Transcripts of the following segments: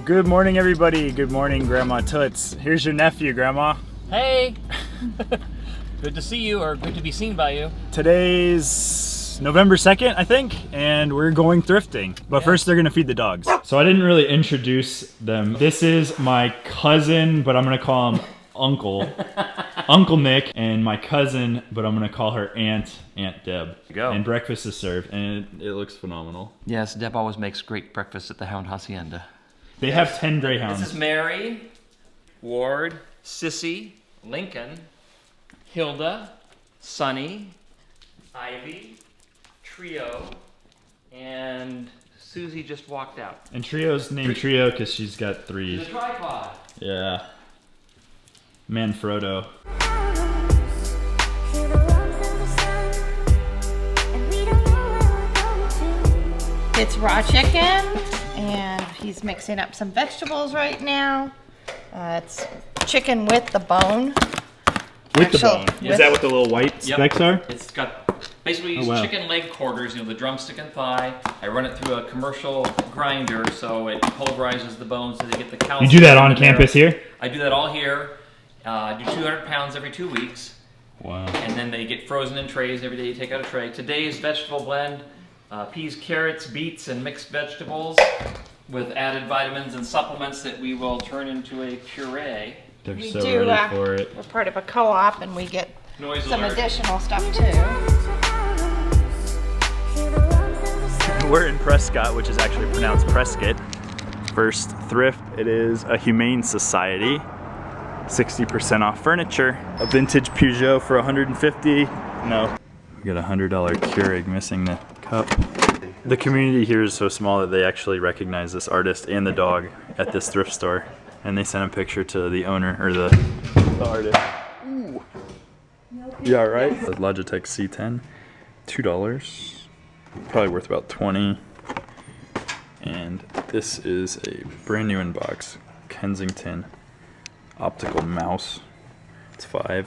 Good morning, everybody. Good morning, Grandma Toots. Here's your nephew, Grandma. Hey! Good to see you, or good to be seen by you. Today's November 2nd, I think, and we're going thrifting. But first, they're gonna feed the dogs. So I didn't really introduce them. This is my cousin, but I'm gonna call him Uncle. Uncle Nick, and my cousin, but I'm gonna call her Aunt Deb. Go. And breakfast is served, and it looks phenomenal. Yes, Deb always makes great breakfast at the Hound Hacienda. They have 10 Greyhounds. This is Mary, Ward, Sissy, Lincoln, Hilda, Sunny, Ivy, Trio, and Susie just walked out. And Trio's named Trio because she's got 3. The tripod. Yeah. Manfrotto. It's raw chicken, and he's mixing up some vegetables right now. It's chicken with the bone. With the bone? Is that what the little white specks are? It's got, basically use chicken leg quarters, you know, the drumstick and thigh. I run it through a commercial grinder so it pulverizes the bones so they get the calcium. You do that on campus here? I do that all here. I do 200 pounds every 2 weeks. Wow. And then they get frozen in trays. Every day you take out a tray. Today's vegetable blend, peas, carrots, beets, and mixed vegetables with added vitamins and supplements that we will turn into a puree. They're so ready for it. We're part of a co-op, and we get some additional stuff too. We're in Prescott, which is actually pronounced Prescott. First Thrift. It is a humane society. 60% off furniture. A vintage Peugeot for $150. No. We got a $100 Keurig missing the cup. The community here is so small that they actually recognize this artist and the dog at this thrift store. And they sent a picture to the owner, or the artist. Ooh. Yeah, right? The Logitech C10, $2. Probably worth about 20. And this is a brand new in box, Kensington optical mouse. It's $5.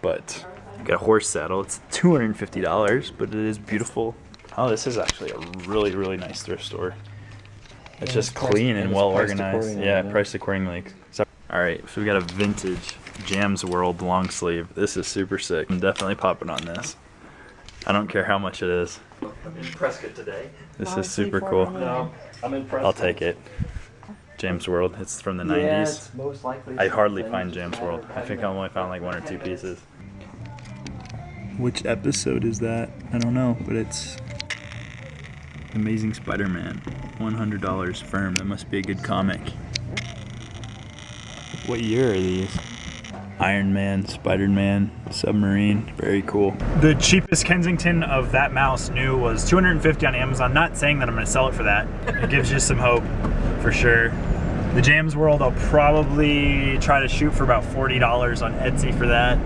But you got a horse saddle. It's $250, but it is beautiful. Oh, this is actually a really, really nice thrift store. It's just clean and well organized. Yeah, priced accordingly. So, all right, so we got a vintage Jams World long sleeve. This is super sick. I'm definitely popping on this. I don't care how much it is. I'm in Prescott today. This is super cool. No, I'm in Prescott. I'll take it. Jams World. It's from the 90s. Yeah, it's most likely. I hardly find Jams World. I think I only found like 1 or 2 pieces. Which episode is that? I don't know, but it's Amazing Spider-Man. $100 firm. That must be a good comic. What year are these? Iron Man, Spider-Man, Submarine. Very cool. The cheapest Kensington of that mouse new was $250 on Amazon. Not saying that I'm going to sell it for that. It gives you some hope, for sure. The Jams World, I'll probably try to shoot for about $40 on Etsy for that.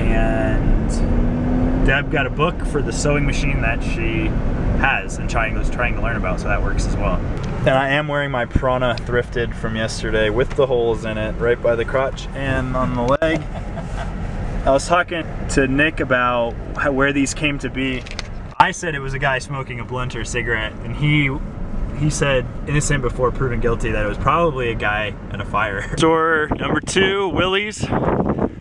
And Deb got a book for the sewing machine that she has and was trying to learn about, so that works as well. And I am wearing my Prana thrifted from yesterday with the holes in it, right by the crotch and on the leg. I was talking to Nick about where these came to be. I said it was a guy smoking a blunt or a cigarette, and he said, innocent before proven guilty, that it was probably a guy at a fire. Store number 2, Willie's.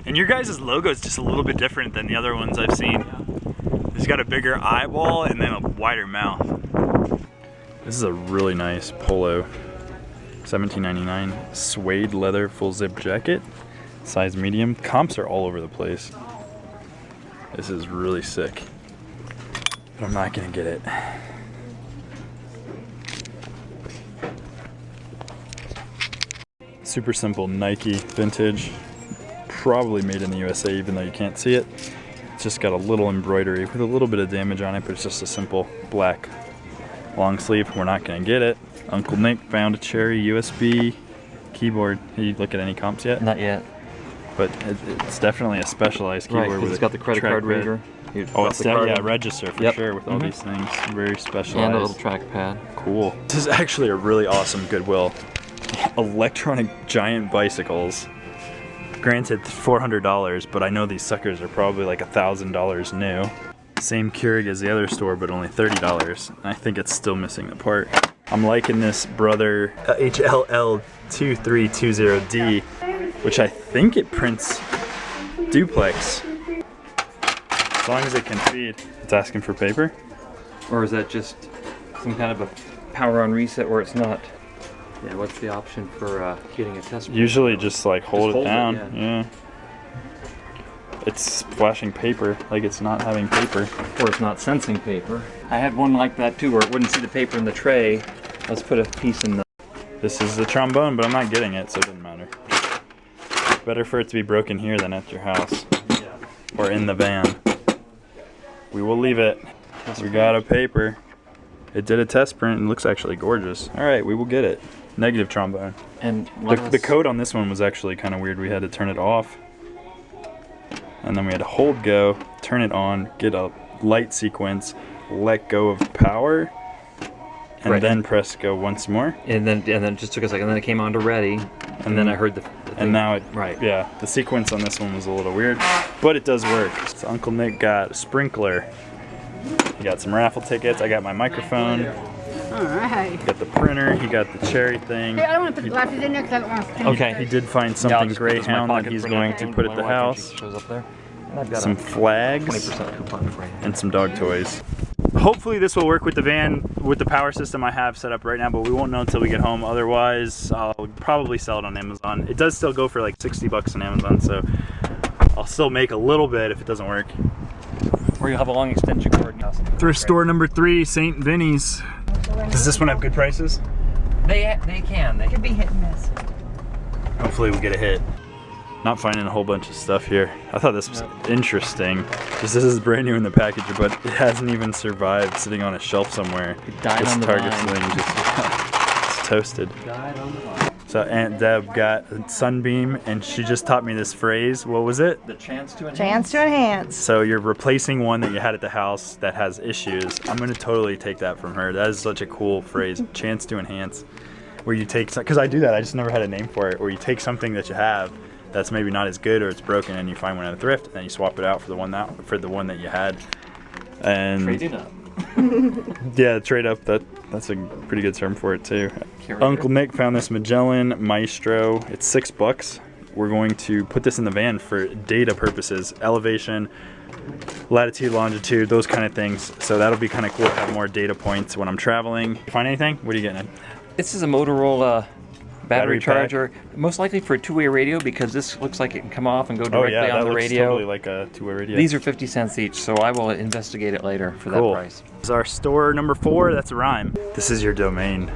And your guys' logo is just a little bit different than the other ones I've seen. It's got a bigger eyeball and then a wider mouth. This is a really nice polo. $17.99. Suede leather full zip jacket. Size medium. Comps are all over the place. This is really sick. But I'm not gonna get it. Super simple Nike vintage. Probably made in the USA, even though you can't see it. It's just got a little embroidery with a little bit of damage on it, but it's just a simple black long sleeve. We're not gonna get it. Uncle Nick found a cherry USB keyboard. Have you looked at any comps yet? Not yet. But it's definitely a specialized keyboard. Right, it's got the credit card reader. Oh, it's register for sure with all these things. Very specialized. And a little trackpad. Cool. This is actually a really awesome Goodwill. Electronic giant bicycles. Granted, $400, but I know these suckers are probably like $1,000 new. Same Keurig as the other store, but only $30. I think it's still missing the part. I'm liking this Brother HLL2320D, which I think it prints duplex. As long as it can feed. It's asking for paper. Or is that just some kind of a power on reset where it's not? Yeah, what's the option for getting a test? Usually just like hold it down. It, yeah. It's flashing paper, like it's not having paper. Or it's not sensing paper. I had one like that too, where it wouldn't see the paper in the tray. Let's put a piece in the... This is the trombone, but I'm not getting it, so it doesn't matter. Better for it to be broken here than at your house. Yeah. Or in the van. We will leave it. We got a paper. It did a test print and looks actually gorgeous. All right, we will get it. Negative trombone. And the code on this one was actually kind of weird. We had to turn it off. And then we had to hold go, turn it on, get a light sequence, let go of power, and then press go once more. And then it just took a second. And then it came on to ready. And then I heard the thing. And now it, right. Yeah, the sequence on this one was a little weird, but it does work. So Uncle Nick got a sprinkler. He got some raffle tickets. I got my microphone. All right. He got the printer. He got the cherry thing. Hey, I don't want to put the glasses in there because I don't want to. Okay. He did find something Greyhound that he's going to put at the house. Shows up there. And I've got Some flags 20% coupon for you. and some dog toys. Hopefully this will work with the van, with the power system I have set up right now, but we won't know until we get home. Otherwise, I'll probably sell it on Amazon. It does still go for like 60 bucks on Amazon, so I'll still make a little bit if it doesn't work. Or you'll have a long extension cord. Thrift store number 3, St. Vinny's. Does this one have good prices? They can. They Could be hit and miss. Hopefully we get a hit. Not finding a whole bunch of stuff here. I thought this was interesting. This is brand new in the package, but it hasn't even survived sitting on a shelf somewhere. It died this on the Target vine. thing just it's toasted. died on the vine. So Aunt Deb got Sunbeam, and she just taught me this phrase. What was it? The chance to enhance. Chance to enhance. So you're replacing one that you had at the house that has issues. I'm gonna totally take that from her. That is such a cool phrase. Chance to enhance. Where you take, because I do that. I just never had a name for it. Where you take something that you have that's maybe not as good or it's broken, and you find one at a thrift, and then you swap it out for the one that you had. And Trading up. yeah, trade up. That's a pretty good term for it too. Carrier. Uncle Nick found this Magellan Maestro. It's $6. We're going to put this in the van for data purposes, elevation, latitude, longitude, those kind of things. So that'll be kind of cool to have more data points when I'm traveling. You find anything? What are you getting? This is a Motorola battery pack? charger, most likely for a two-way radio because this looks like it can come off and go directly that on the looks radio. totally like a two-way radio. These are 50 cents each, so I will investigate it later for Cool. that price. This is our store number 4. That's a rhyme. This is your domain.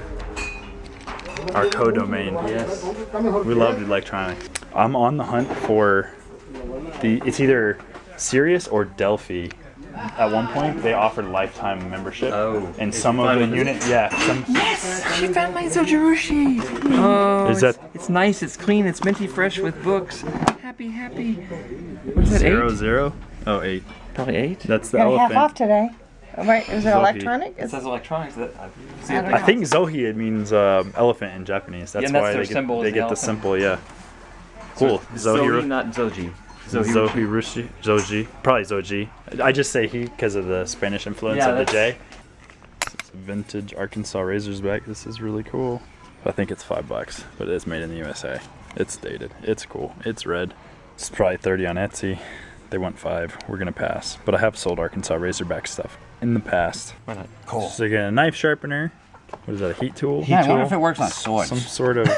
Our co-domain. Yes. We love electronics. I'm on the hunt for it's either Sirius or Delphi. At one point, they offered lifetime membership. Oh. And some of the units, yeah. Yes! She found my Zojirushi! Oh, Is that- it's nice, it's clean, it's minty fresh with books. Happy, happy. What is it, 0, 8? 0? Oh, 8. Probably 8? That's the Got half elephant. off today. Oh, right, is it Zohi. electronic? It says electronics. I don't I know. think Zohi, it means elephant in Japanese. That's Yeah, and that's why their symbol, they is get the the elephant. symbol, yeah. Cool. Zohi, not Zoji. Zojirushi. Zoji. Probably Zoji. I just say he because of the Spanish influence Yeah, of the that's- J. It's a vintage Arkansas Razorback. This is really cool. I think it's $5, but it's made in the USA. It's dated. It's cool. It's red. It's probably 30 on Etsy. They want 5. We're gonna pass. But I have sold Arkansas Razorback stuff in the past. Why not? Cool. So you get a knife sharpener. What is that? A heat tool? Yeah, I wonder if it works on swords. Some sort of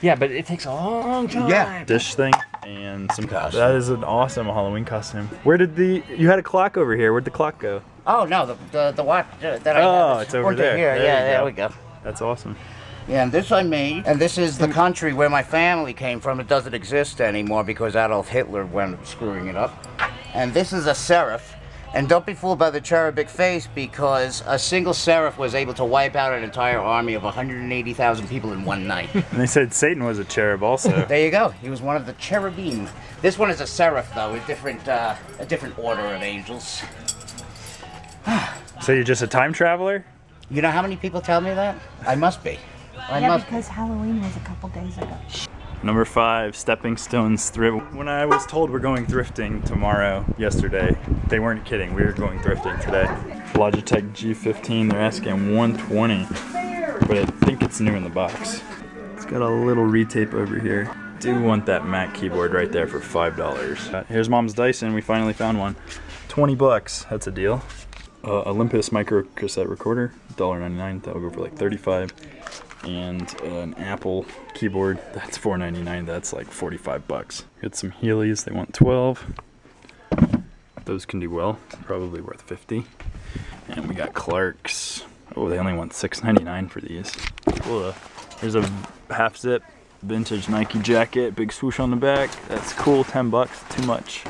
Yeah, but it takes a long time. Yeah. dish thing and some Costume. That is an awesome Halloween costume. Where did you had a clock over here? Where'd the clock go? Oh no, the watch that I Oh, have. it's over pointed there. Here. There Yeah, you there go. we go. That's awesome. Yeah, and this I made, and this is the country where my family came from. It doesn't exist anymore because Adolf Hitler went screwing it up. And this is a seraph. And don't be fooled by the cherubic face because a single seraph was able to wipe out an entire army of 180,000 people in one night. And they said Satan was a cherub also. There you go. He was one of the cherubim. This one is a seraph, though, a different order of angels. So you're just a time traveler? You know how many people tell me that? I must be. I Yeah, must. because Halloween was a couple days ago. Number 5, Stepping Stones Thrift. When I was told we're going thrifting yesterday, they weren't kidding. We were going thrifting today. Logitech G15, they're asking $120. but I think it's new in the box. It's got a little retape over here. Do want that Mac keyboard right there for $5. Here's Mom's Dyson. We finally found one. 20 bucks. That's a deal. Olympus micro cassette recorder, $1.99. That'll go for like 35. And an Apple keyboard. That's $4.99. That's like 45 bucks. Got some Heelys. They want 12. Those can do well. Probably worth 50. And we got Clark's. Oh, they only want $6.99 for these. Cool. Here's a half zip vintage Nike jacket, big swoosh on the back. That's cool. 10 bucks. Too much.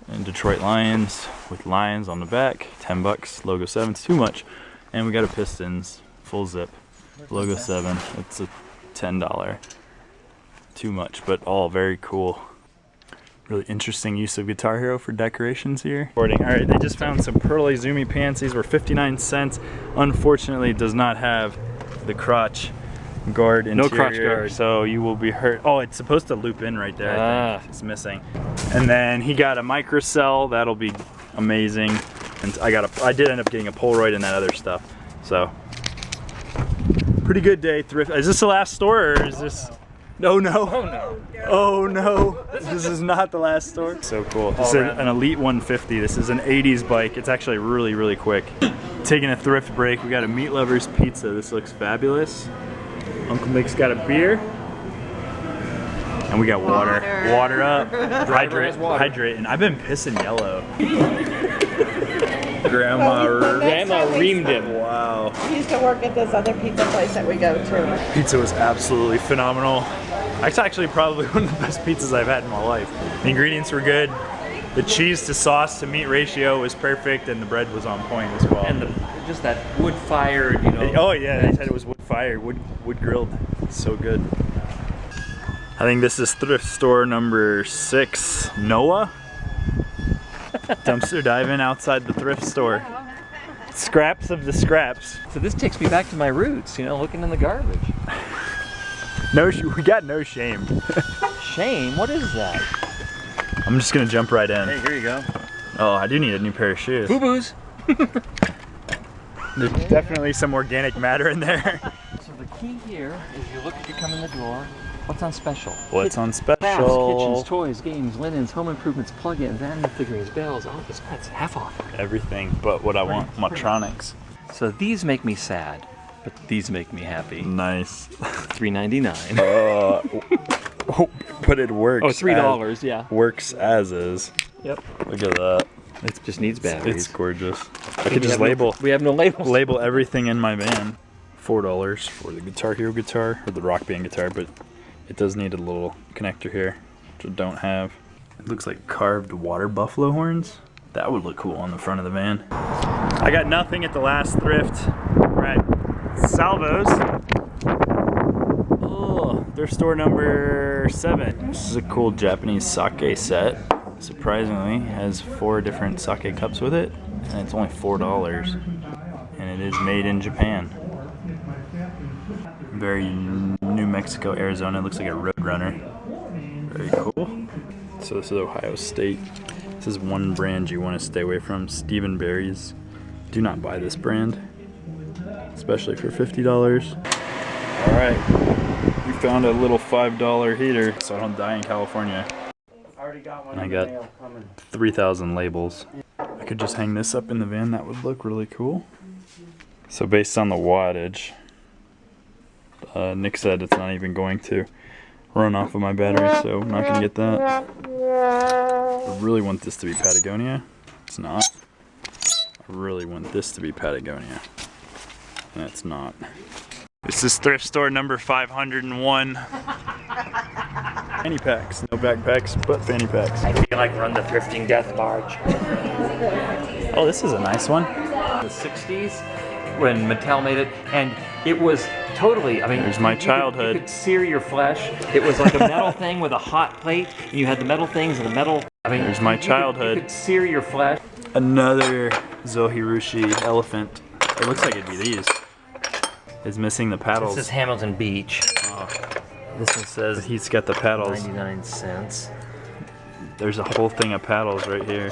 And Detroit Lions with lions on the back. 10 bucks. Logo 7's too much. And we got a Pistons full zip. Logo 7. It's a $10. Too much, but all very cool. Really interesting use of Guitar Hero for decorations here. All right, they just found some Pearl Izumi pants. These were 59 cents. Unfortunately, it does not have the crotch guard interior. No crotch guard. So you will be hurt. Oh, it's supposed to loop in right there. I think. It's missing. And then he got a microcell. That'll be amazing. And I did end up getting a Polaroid and that other stuff. So pretty good day. Thrift. Is this the last store or is this? Oh no. Oh no. Oh no. This is not the last store. So cool. This is an Elite 150. This is an 80s bike. It's actually really, really quick. Taking a thrift break. We got a Meat Lover's pizza. This looks fabulous. Uncle Mick's got a beer. And we got water. Water up. Hydrate. And I've been pissing yellow. Grandma reamed him. Wow. He used to work at this other pizza place that we go to. Pizza was absolutely phenomenal. It's actually probably one of the best pizzas I've had in my life. The ingredients were good. The cheese to sauce to meat ratio was perfect, and the bread was on point as well. And just that wood fired, you know. Oh yeah, they said it was wood fired, wood grilled. So good. I think this is thrift store number 6, Noah. Dumpster diving outside the thrift store. Scraps of the scraps. So this takes me back to my roots, you know, looking in the garbage. We got no shame. Shame? What is that? I'm just gonna jump right in. Hey, here you go. Oh, I do need a new pair of shoes. Boo-boos. There's definitely some organic matter in there. So the key here is you look at you come in the door. What's on special? What's on special? Baths, kitchens, toys, games, linens, home improvements, plug-ins, animal figurines, bells, office pets, half off. Everything but what I want, Motronics. So these make me sad, but these make me happy. Nice. $3.99. But it works. Oh, $3, yeah. Works as is. Yep. Look at that. It just needs batteries. It's gorgeous. I could just label. We have no labels. Label everything in my van. $4 for the Guitar Hero guitar, or the Rock Band guitar, but it does need a little connector here, which I don't have. It looks like carved water buffalo horns. That would look cool on the front of the van. I got nothing at the last thrift. We're at Salvo's. Oh, thrift store number 7. This is a cool Japanese sake set. Surprisingly, has 4 different sake cups with it, and it's only $4. And it is made in Japan. Very New Mexico, Arizona. It looks like a Roadrunner. Very cool. So this is Ohio State. This is one brand you want to stay away from. Stephen Barry's. Do not buy this brand, especially for $50. All right, we found a little $5 heater, so I don't die in California. And I got 3,000 labels. I could just hang this up in the van. That would look really cool. So based on the wattage, Nick said it's not even going to run off of my battery, so I'm not going to get that. I really want this to be Patagonia. It's not. I really want this to be Patagonia. And it's not. This is thrift store number 501. Fanny packs. No backpacks, but fanny packs. I feel like run the thrifting death march. Oh, this is a nice one. The 60s, when Mattel made it, and it was totally, I mean, there's my childhood. You could sear your flesh. It was like a metal thing with a hot plate, and you had the metal things and the metal, I mean, there's my childhood. You could sear your flesh. Another Zohirushi elephant. It looks like it'd be these. It's missing the paddles. This is Hamilton Beach. Oh. This one says he's got the paddles. 99 cents. There's a whole thing of paddles right here.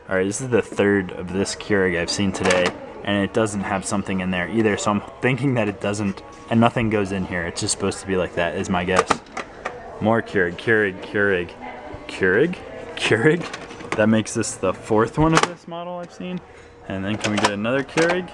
All right, this is the third of this Keurig I've seen today, and it doesn't have something in there either. So I'm thinking that it doesn't, and nothing goes in here. It's just supposed to be like that, is my guess. More Keurig. That makes this the fourth one of this model I've seen. And then can we get another Keurig?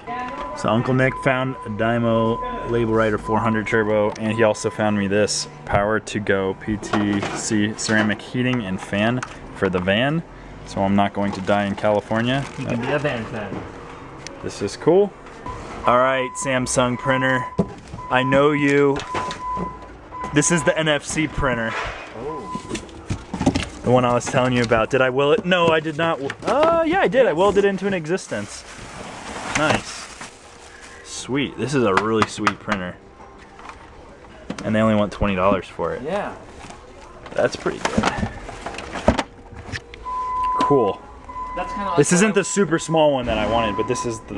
So Uncle Nick found a Dymo Label Writer 400 Turbo, and he also found me this Power to Go PTC ceramic heating and fan for the van. So I'm not going to die in California. You can be a van fan. This is cool. All right, Samsung printer. I know you. This is the NFC printer. The one I was telling you about. Did I will it? No, I did not. Yeah, I did. I willed it into an existence. Nice. Sweet. This is a really sweet printer. And they only want $20 for it. Yeah. That's pretty good. Cool. That's kind of like This isn't the super small one that I wanted, but this is the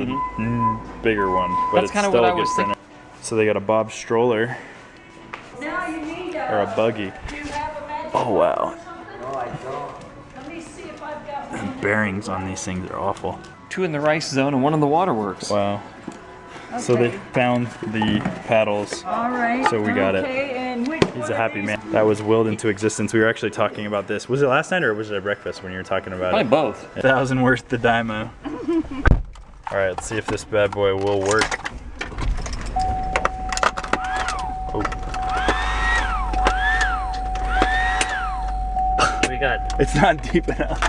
bigger one. But That's it's kinda still what a I good was printer. So they got a Bob stroller. Now you need Or a buggy. do you have a magic Oh wow. No, I don't. Let me see if I've got one. The bearings on these things are awful. 2 in the rice zone and 1 in the waterworks. Wow. So they found the paddles. All right. So we got it. Okay, and which He's a happy man. That was willed into existence. We were actually talking about this. Was it last night or was it at breakfast when you were talking about Probably it? both. 1,000 worth the Dymo. All right, let's see if this bad boy will work. Oh. What we got? It's not deep enough.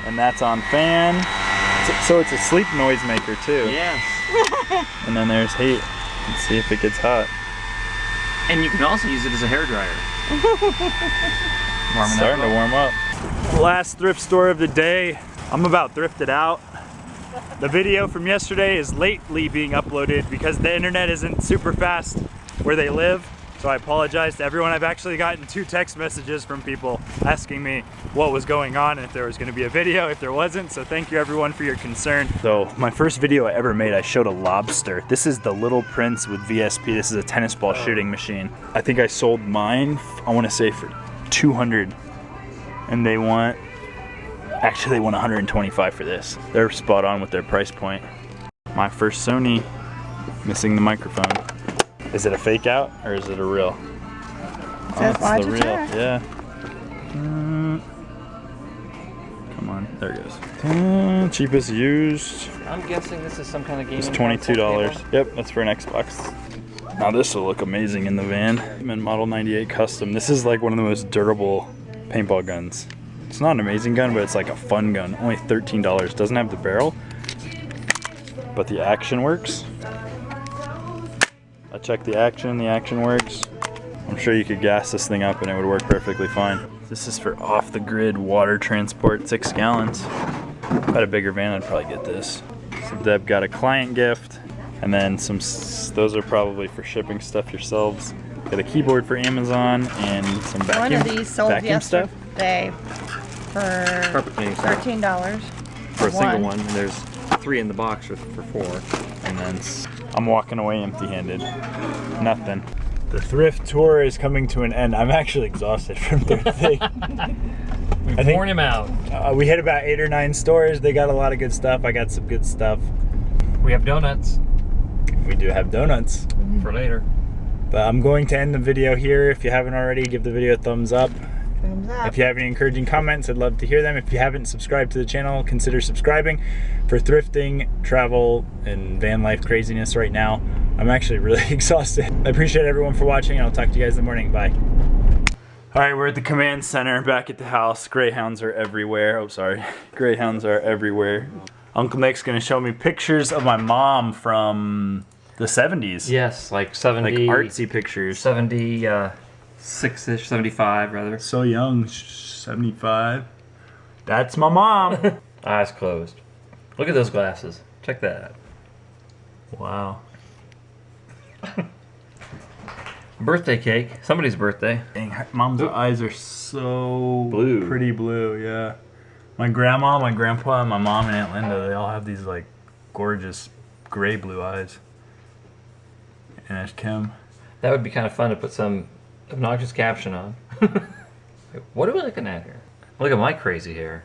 And that's on fan. So it's a sleep noisemaker too. Yes. And then there's heat. Let's see if it gets hot. And you can also use it as a hairdryer. Warming Starting up. to warm up. Last thrift store of the day. I'm about thrifted out. The video from yesterday is lately being uploaded because the internet isn't super fast where they live. So I apologize to everyone. I've actually gotten 2 text messages from people asking me what was going on and if there was going to be a video, if there wasn't. So thank you everyone for your concern. So my first video I ever made, I showed a lobster. This is the Little Prince with VSP. This is a tennis ball shooting machine. I think I sold mine, I want to say for 200, and they want, actually they want 125 for this. They're spot on with their price point. My first Sony, missing the microphone. Is it a fake out or is it a real? Says Oh, it's the real. Logitech. Yeah. Come on, there it goes. Cheapest used. I'm guessing this is some kind of gaming. It's $22. Yep, that's for an Xbox. Now this will look amazing in the van. I'm in Model 98 Custom. This is like one of the most durable paintball guns. It's not an amazing gun, but it's like a fun gun. Only $13. Doesn't have the barrel, but the action works. I checked the action works. I'm sure you could gas this thing up and it would work perfectly fine. This is for off-the-grid water transport, 6 gallons. If I had a bigger van, I'd probably get this. So Deb got a client gift, and then those are probably for shipping stuff yourselves. Got a keyboard for Amazon and some vacuum, One of these sold vacuum stuff. yesterday for Carpet cleaning stuff. $13. For a single one, and there's 3 in the box for 4. And then I'm walking away empty-handed. Nothing. The thrift tour is coming to an end. I'm actually exhausted from thrifting. We've worn him out. We hit about 8 or 9 stores. They got a lot of good stuff. I got some good stuff. We have donuts We do have donuts. for later. But I'm going to end the video here. If you haven't already, give the video a thumbs up. Thumbs up. If you have any encouraging comments, I'd love to hear them. If you haven't subscribed to the channel, consider subscribing for thrifting, travel, and van life craziness right now. I'm actually really exhausted. I appreciate everyone for watching, and I'll talk to you guys in the morning. Bye. All right, we're at the command center, back at the house. Greyhounds are everywhere. Oh, sorry. Greyhounds are everywhere. Uncle Nick's gonna show me pictures of my mom from the 70s. Yes, like 70. Like artsy pictures. 76-ish, 75 rather. So young, 75. That's my mom. Eyes closed. Look at those glasses. Check that out. Wow. Birthday cake. Somebody's birthday. Dang, her mom's eyes are so Blue. pretty blue, yeah. My grandma, my grandpa, and my mom and Aunt Linda, they all have these like gorgeous gray blue eyes. And there's Kim. That would be kind of fun to put some obnoxious caption on. What are we looking at here? Look at my crazy hair.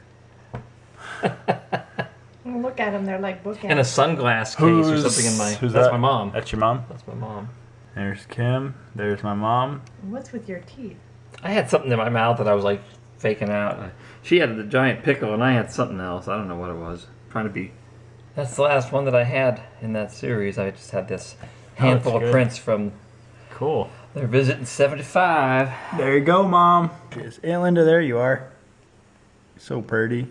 Look at them, they're like bookends. And a sunglass case or something in my. That's my mom. That's your mom? That's my mom. There's Kim. There's my mom. What's with your teeth? I had something in my mouth that I was like faking out. She had the giant pickle and I had something else. I don't know what it was. Trying to be. That's the last one that I had in that series. I just had this handful of good. prints from Cool. their visit in '75. There you go, Mom. Yes. Hey, Linda, there you are. So pretty.